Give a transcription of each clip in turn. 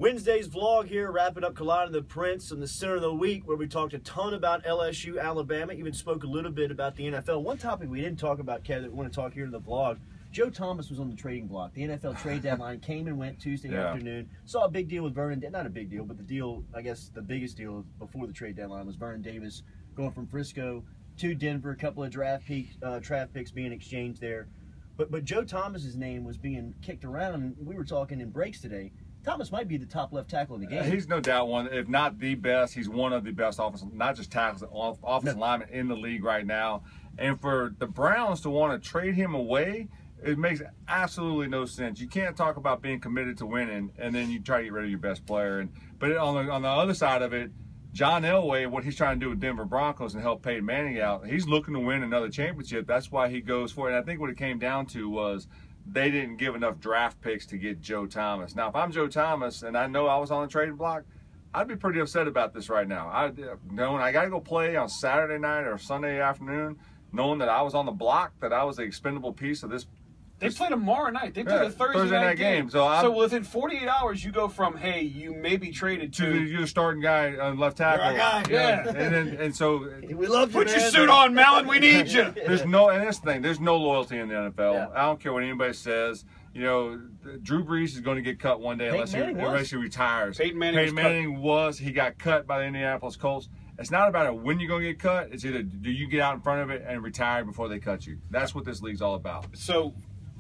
Wednesday's vlog here, wrapping up Culotta and the Prince on the center of the week, where we talked a ton about LSU, Alabama, even spoke a little bit about the NFL. One topic we didn't talk about, Kev, that we want to talk here in the vlog, Joe Thomas was on the trading block. The NFL trade deadline came and went Tuesday afternoon. Saw a big deal with Vernon, not a big deal, but the deal, I guess the biggest deal before the trade deadline was Vernon Davis going from Frisco to Denver, a couple of draft picks being exchanged there. But Joe Thomas's name was being kicked around, and we were talking in breaks today. Thomas might be the top left tackle in the game. He's no doubt one, if not the best. He's one of the best offensive, not just tackles, offensive linemen in the league right now. And for the Browns to want to trade him away, it makes absolutely no sense. You can't talk about being committed to winning and then you try to get rid of your best player. But on the other side of it, John Elway, what he's trying to do with Denver Broncos and help Peyton Manning out, he's looking to win another championship. That's why he goes for it. And I think what it came down to was they didn't give enough draft picks to get Joe Thomas. Now, if I'm Joe Thomas and I know I was on the trading block, I'd be pretty upset about this right now. Knowing I got to go play on Saturday night or Sunday afternoon, knowing that I was on the block, that I was the expendable piece of this. They play tomorrow night. They play the Thursday night game. So within 48 hours, you go from, hey, you may be traded to you're the starting guy on left tackle. You're our guy. Yeah. And so we love you, put man. your suit on, Mellon. We need you. There's no, and this thing, there's no loyalty in the NFL. Yeah. I don't care what anybody says. You know, Drew Brees is going to get cut one day unless he retires. Peyton Manning he got cut by the Indianapolis Colts. It's not about when you're going to get cut. It's either do you get out in front of it and retire before they cut you. That's what this league's all about. So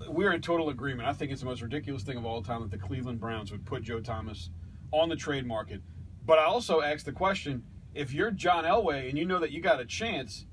we're in total agreement. I think it's the most ridiculous thing of all time that the Cleveland Browns would put Joe Thomas on the trade market. But I also asked the question, if you're John Elway and you know that you got a chance,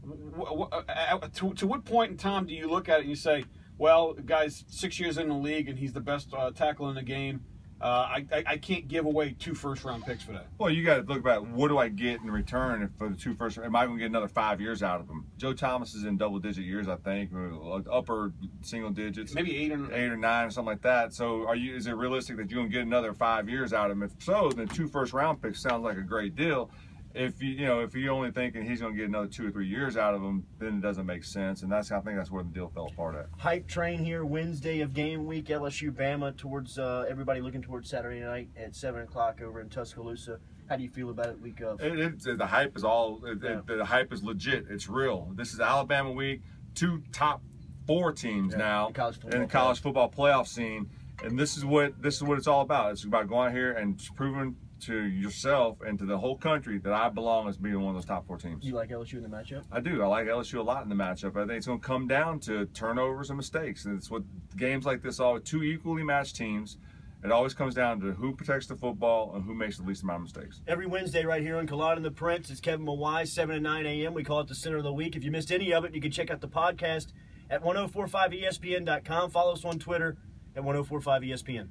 to what point in time do you look at it and you say, well, guy's 6 years in the league and he's the best tackle in the game. I can't give away 2 first-round picks for that. Well, you got to look about what do I get in return for the 2 first. Am I going to get another 5 years out of him? Joe Thomas is in double-digit years, I think, or upper single digits, maybe 8 or 9 or something like that. So, is it realistic that you're going to get another 5 years out of him? If so, then 2 first-round picks sounds like a great deal. If you're only thinking he's going to get another 2 or 3 years out of him, then it doesn't make sense, and I think that's where the deal fell apart at. Hype train here, Wednesday of game week, LSU Bama towards everybody looking towards Saturday night at 7 o'clock over in Tuscaloosa. How do you feel about it week of? The hype is the hype is legit. It's real. This is Alabama week. 2 top 4 teams now in the college football playoff scene, and this is what it's all about. It's about going out here and proving to yourself and to the whole country that I belong as being one of those top 4 teams. You like LSU in the matchup? I do. I like LSU a lot in the matchup. I think it's going to come down to turnovers and mistakes. And it's what games like this are, 2 equally matched teams. It always comes down to who protects the football and who makes the least amount of mistakes. Every Wednesday right here on Culotta and the Prince, it's Kevin Mawai, 7 to 9 a.m. We call it the center of the week. If you missed any of it, you can check out the podcast at 1045ESPN.com. Follow us on Twitter at 1045ESPN.